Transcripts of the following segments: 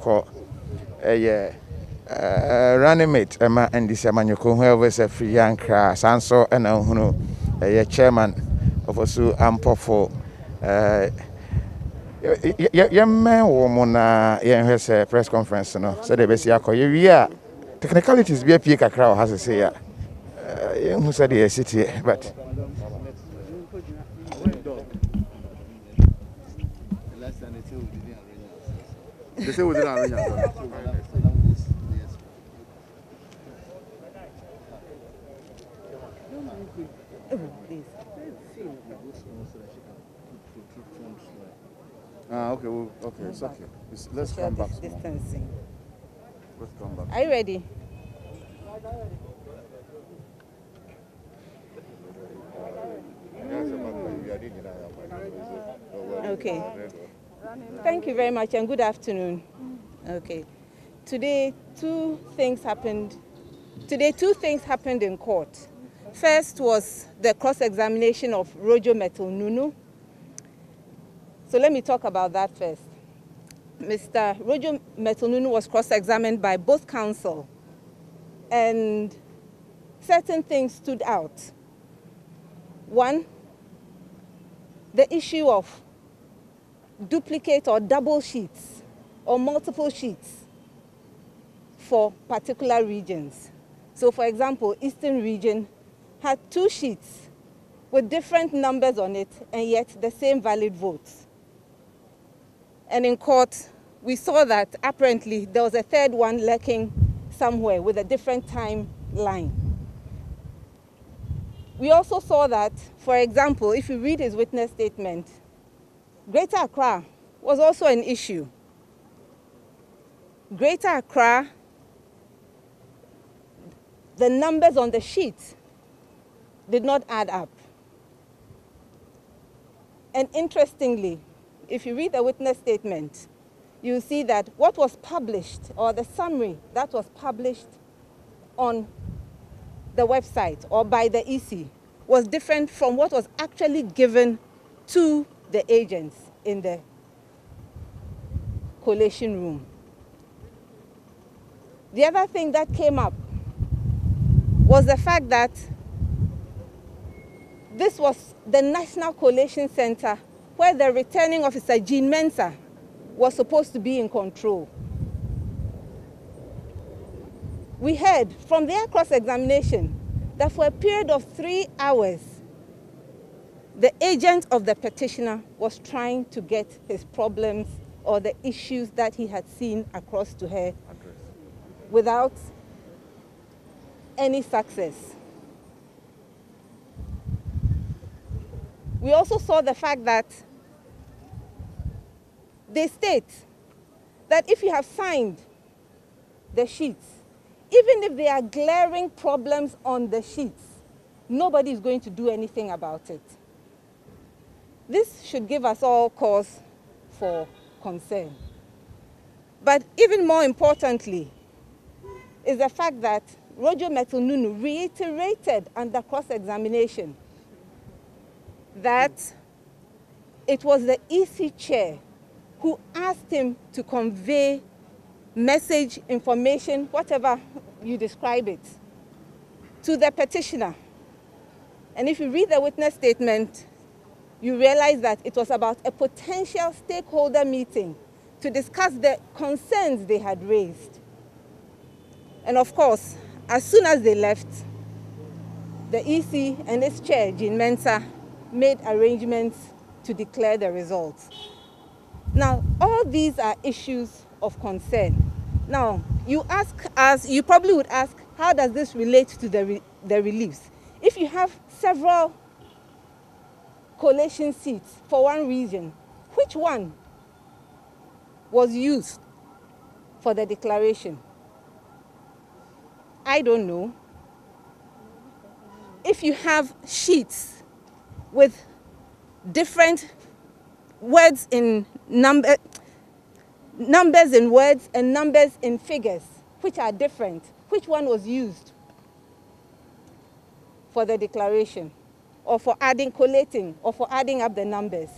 call running mate Emma and this Emmanuel whoever is a free young crass and so and a chairman of also Ampofo young man woman has a press conference no so they basically yeah technicalities be a peak a crowd has to say who said the city but they say we didn't arrange ourselves. Okay, well, okay, it's okay. Let's come back. Distancing. Let's come back. Are you ready? Okay. Thank you very much and good afternoon. Okay. Today, two things happened in court. First was the cross-examination of Rojo Metal-Nunu. So let me talk about that first. Mr. Rojo Metal-Nunu was cross-examined by both counsel, and certain things stood out. One, the issue of duplicate or double sheets or multiple sheets for particular regions. So for example, Eastern region had 2 sheets with different numbers on it and yet the same valid votes. And in court, we saw that apparently there was a third one lurking somewhere with a different timeline. We also saw that, for example, if you read his witness statement, Greater Accra was also an issue. Greater Accra, the numbers on the sheet did not add up. And interestingly, if you read the witness statement, you see that what was published, or the summary that was published on the website or by the EC, was different from what was actually given to the agents in the collation room. The other thing that came up was the fact that this was the National Collation Center where the returning officer, Jean Mensah, was supposed to be in control. We heard from their cross-examination that for a period of 3 hours, the agent of the petitioner was trying to get his problems or the issues that he had seen across to her without any success. We also saw the fact that they state that if you have signed the sheets, even if there are glaring problems on the sheets, nobody is going to do anything about it. This should give us all cause for concern. But even more importantly is the fact that Rojo Metal-Nunu reiterated under cross-examination that it was the EC chair who asked him to convey message, information, whatever you describe it, to the petitioner. And if you read the witness statement, you realize that it was about a potential stakeholder meeting to discuss the concerns they had raised. And of course, as soon as they left, the EC and its chair, Jean Mensah, made arrangements to declare the results. Now, all these are issues of concern. Now, you probably would ask, how does this relate to the reliefs? If you have several collation seats for one region, which one was used for the declaration? I don't know. If you have sheets with different words in numbers in words and numbers in figures, which are different, which one was used for the declaration, or for collating, or for adding up the numbers?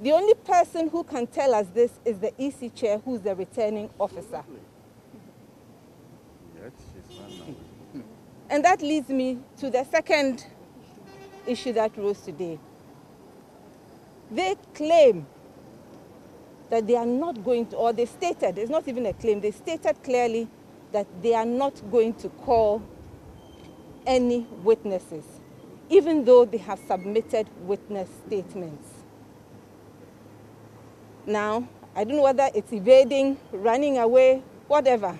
The only person who can tell us this is the EC chair, who's the returning officer. And that leads me to the second issue that rose today. They claim that they are not going to, or they stated, it's not even a claim, they stated clearly that they are not going to call any witnesses, even though they have submitted witness statements. Now, I don't know whether it's evading, running away, whatever,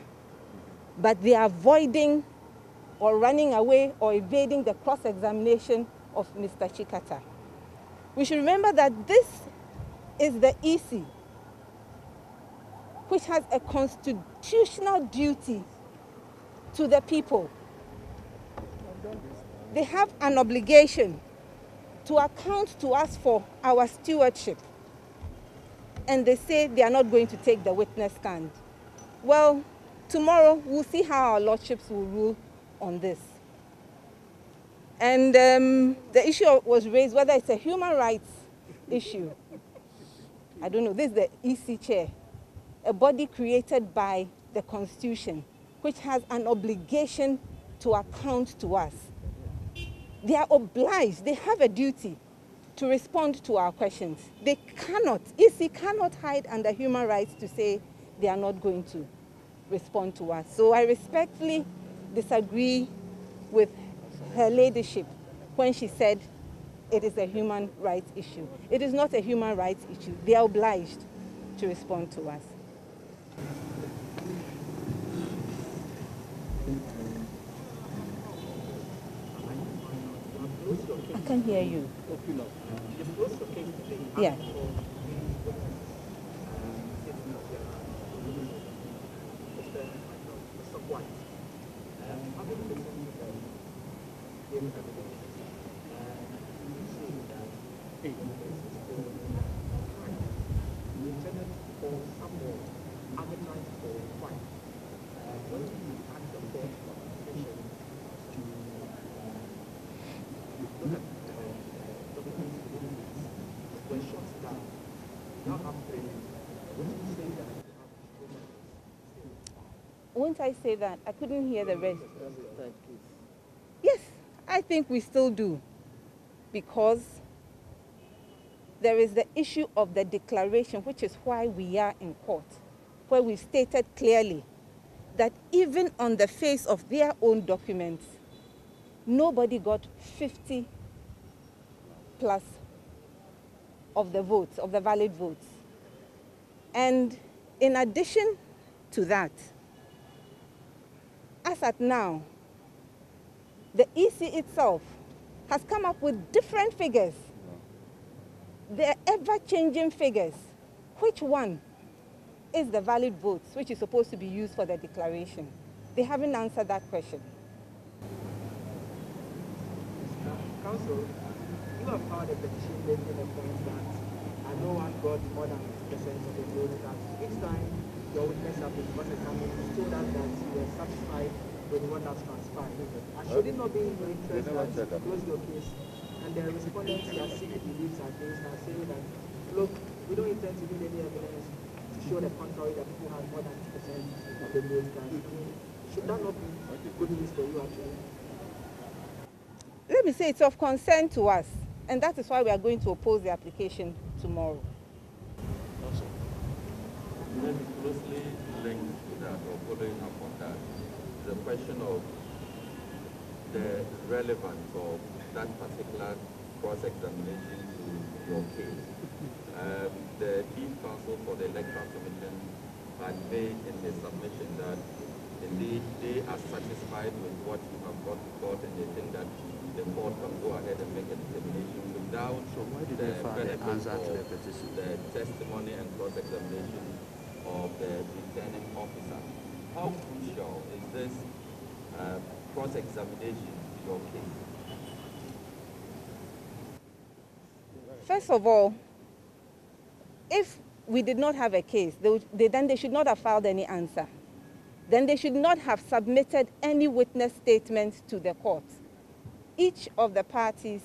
but they are avoiding or running away or evading the cross-examination of Mr. Chikata. We should remember that this is the EC, which has a constitutional duty to the people. They have an obligation to account to us for our stewardship. And they say they are not going to take the witness stand. Well, tomorrow we'll see how our lordships will rule on this. And the issue was raised whether it's a human rights issue. I don't know. This is the EC chair, a body created by the Constitution, which has an obligation to account to us. They are obliged, they have a duty to respond to our questions. They cannot, EC cannot hide under human rights to say they are not going to respond to us. So I respectfully disagree with her ladyship when she said it is a human rights issue. It is not a human rights issue. They are obliged to respond to us. I can hear you. Yeah. Won't I say that? I couldn't hear the rest. Yes, I think we still do, because there is the issue of the declaration, which is why we are in court, where we stated clearly that even on the face of their own documents, nobody got 50 plus of the votes, of the valid votes. And in addition to that, as at now, the EC itself has come up with different figures. They're ever-changing figures. Which one is the valid votes, which is supposed to be used for the declaration? They haven't answered that question. Council, you have heard a petition making a point that no one got more than 50% of the votes, that each time your witness have been cross-examined, you told us that you were satisfied with what has transpired. And should it not be in your interest that you close your case and the respondents that secret beliefs against are saying that, look, we don't intend to give any evidence to show the contrary that people have more than 50% of the votes cast. I mean, should that not be good news for you actually? Let me say it's of concern to us, and that is why we are going to oppose the application tomorrow. Also, very closely linked to that, or following up on that, the question of the relevance of that particular cross-examination to your case. The Chief Counsel for the Electoral Commission had made in his submission that indeed they are satisfied with what you have got to court, and they think that the court can go ahead and make a determination without the benefit of the testimony and cross-examination of the returning officer. How crucial is this cross-examination to your case? First of all, if we did not have a case, then they should not have filed any answer. Then they should not have submitted any witness statements to the court. Each of the parties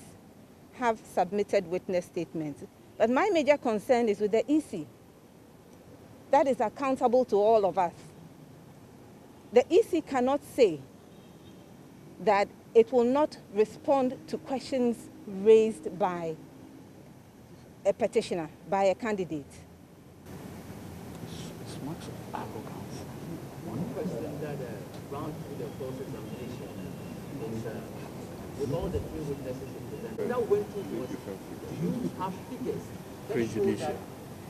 have submitted witness statements. But my major concern is with the EC. That is accountable to all of us. The EC cannot say that it will not respond to questions raised by a petitioner, by a candidate. It's much arrogance. One question that ran through the course examination is with all the three witnesses presented, that went through was, do you have figures that show that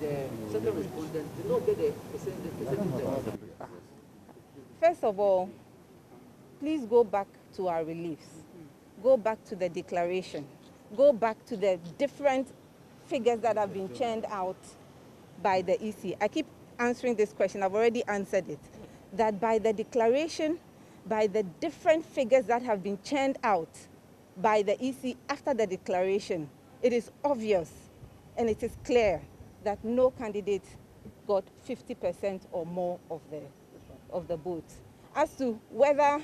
the second respondent did not get the percentage? First of all, please go back to our reliefs. Go back to the declaration. Go back to the different figures that have been churned out by the EC. I keep answering this question. I've already answered it. That by the declaration, by the different figures that have been churned out by the EC after the declaration, it is obvious and it is clear that no candidate got 50% or more of the votes. As to whether,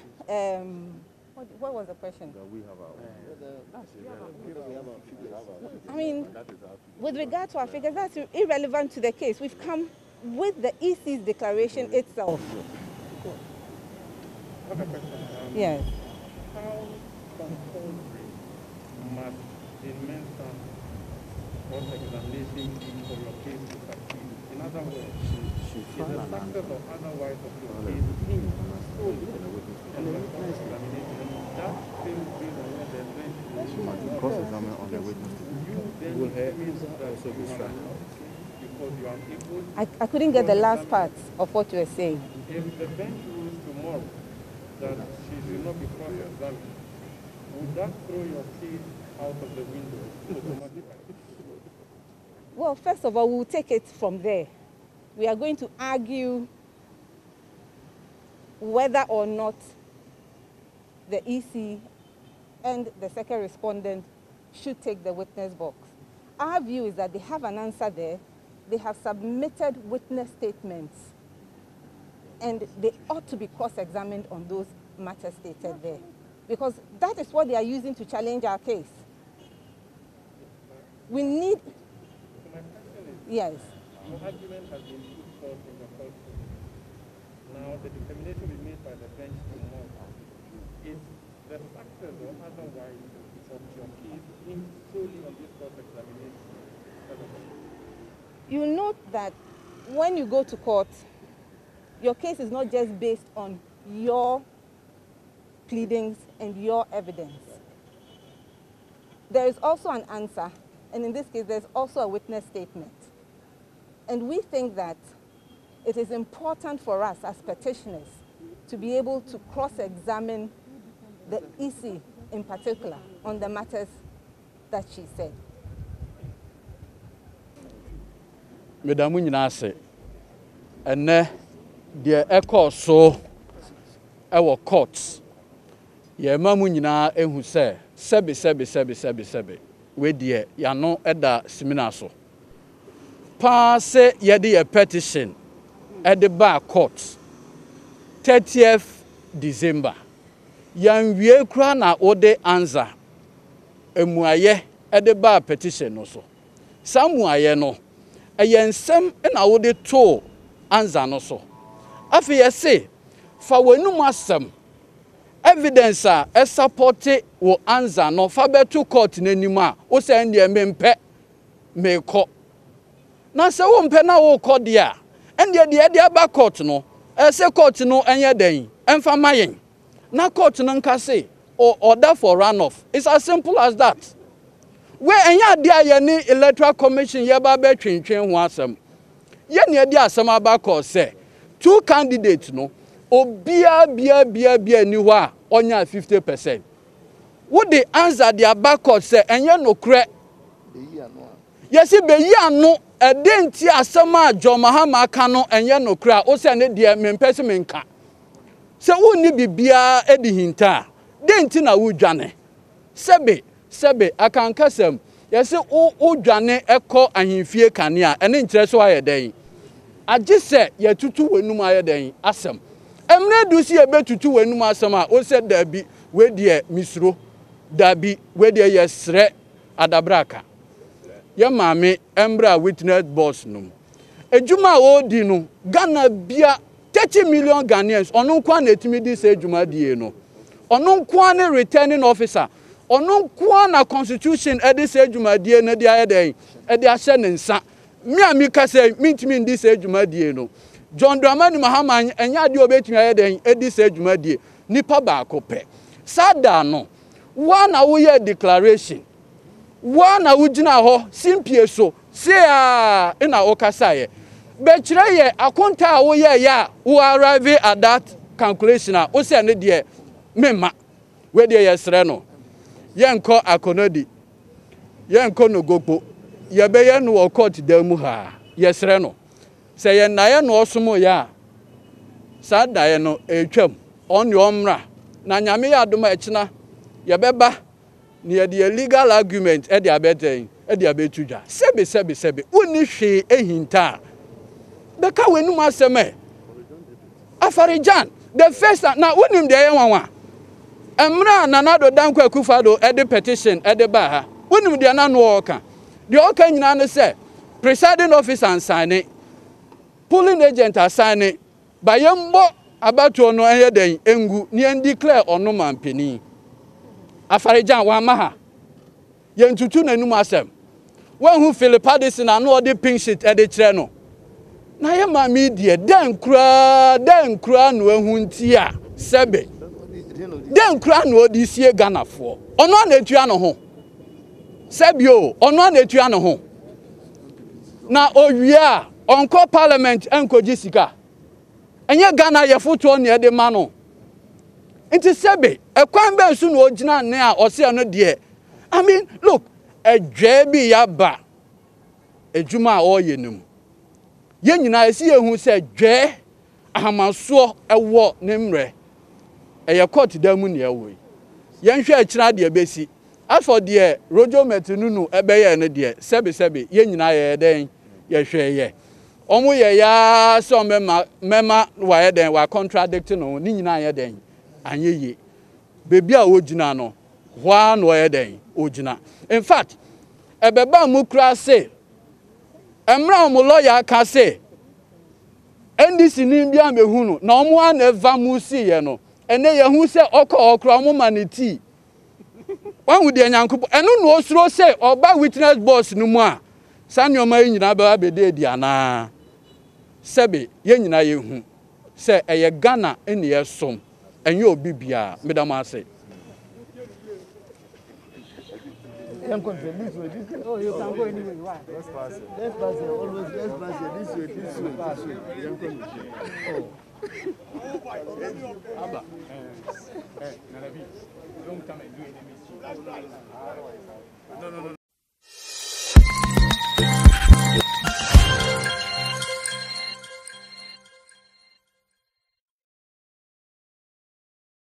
what was the question? I mean, with regard to our figures, that's irrelevant to the case. We've come with the EC's declaration itself. Yes. How compulsory must the mental cross-examination be for your case to succeed? In other words, is the success or otherwise of your case hinged solely on the cross-examination? That fails based on what the bench will Cross-examine on the witness. you then will have also be because you are able. I couldn't get the last part of what you were saying. If the bench rules tomorrow that she should not be cross-examined, would that throw your case out of the window automatically? Well, first of all, we'll take it from there. We are going to argue whether or not the EC and the second respondent should take the witness box. Our view is that they have an answer there. They have submitted witness statements, and they ought to be cross-examined on those matters stated there, because that is what they are using to challenge our case. We need... My question is, Yes. your argument has been put forth in the court. Now, the determination will be made by the bench tomorrow. Is the success or otherwise of your case hinged solely on this cross-examination? You note that when you go to court, your case is not just based on your pleadings and your evidence. There is also an answer, and in this case, there's also a witness statement. And we think that it is important for us as petitioners to be able to cross-examine the EC in particular on the matters that she said. Madam nyina ase ene de ekọ so ewo court ye mamu nyina ehu se sebe we de ya no eda seminar so pa se ye de ye petition e de ba court 30th December yan wie kura na ode answer emuaye e de ba petition no so samuaye no ayensem na wo de to anza no so afi yese fa wanum asem evidence a support wo anza no fa beto court nanim a wo se ndie mempe meko na se wo mpe na wo kɔ de a ndie de aba court no se court no enye den emfa mayen na court no nka se order for runoff. It's as simple as that. We enya de aye ni electoral commission ye ba be twentwen ho asem ye ne de asem aba call say two candidates no obia bia ni ho a onya 50%. Wo the answer the aba call say enye no kre yes be yi ano e de nti asem a John Mahama aka no enye no kre o say ne de mempese menka se wo ni bibia edi hinta de nti na wo dwane sebe akankasem yesi o dwane ekọ ahimfie kanea ene nkyere so aye den agise ye tutu wenum aye den asem emre du si ebe tutu wenum asem a o se dabi we de misro dabi we de yesre adabraka ye maame embra witness boss no ejuma odi no Ghana bia 30 million Ghanaians ono kwa na etimi di se ejuma die no ono kwa na returning officer ono kwa na constitution edi se ejuma die na dia eden edi ahye ne nsa me amika say mintimi ndi se ejuma die no John Dramani Mahama enya de obetumi eden edi se ejuma die nipa ba akopɛ sada no wana wo ye declaration wana wo gina ho simpie so se a ina okasa ye be kire ye akonta a wo ye ya wo arrive at that calculation a wo se ne de mema we de ye sere no ye nko akonodi ye nko no gopo ye be ye no court da mu ha ye sere no se ye na ye no osomo ya sada ye no etwam on your mra na nyame ya adoma ekina ye beba ni the legal argument e dia beten e dia betudwa sebe woni hwe ehinta beka wenum aseme Afarijan the first na wonim de ye wanwa emra na nado danko akufado e de petition e de ba ha wonim de na no oka de oka nyina ne se presiding officer ansane polling agent asane bayembo abatu no enye den engu ni en declare ono mampeni Afarijan wa maha ye ntutu nanum asem wan hu Philip Addison na no de pink sheet e de kire no na ye ma media den kura no ehu ntia sebe den kura no odi sie Ghana fo ono na etua no ho sebe o ono na etua no ho na owia onko parliament enkoji sika enye Ghana ye foto ne de ma no nti sebe ekwan be nsu no ogina ne a ose no de I mean look edwe bi ya ba ejuma a oyenum ye nyina esi ehu se dwe ahamaso ewo ne mre eye court da mu ne ewo ye nhwe akira de besi as for de Rojo Metununu ebeye ne de sebe ye nyina ye den ye hwe ye omo ye ya so mema wa ye den wa contradict no ni nyina ye den anye ye bebi a ogina no hwa no ye den ogina in fact ebeba mu kra se emra omo lawyer ka se NDC ni bia mehunu na omo an eva mu si ye no ene ye hu se okra omo maniti wan hu de nyankopo eno no osuro se oba witness boss no mu a sanyoma nyina ba bede di ana sebe ye nyina ye hu se eye Ghana ene ye som enye obi bia medam ase. Oh, you can go anywhere you want. Let's pass it. Always let's pass it. This way. Oh. Abba. Nalabi. Don't come and do any mischief. No.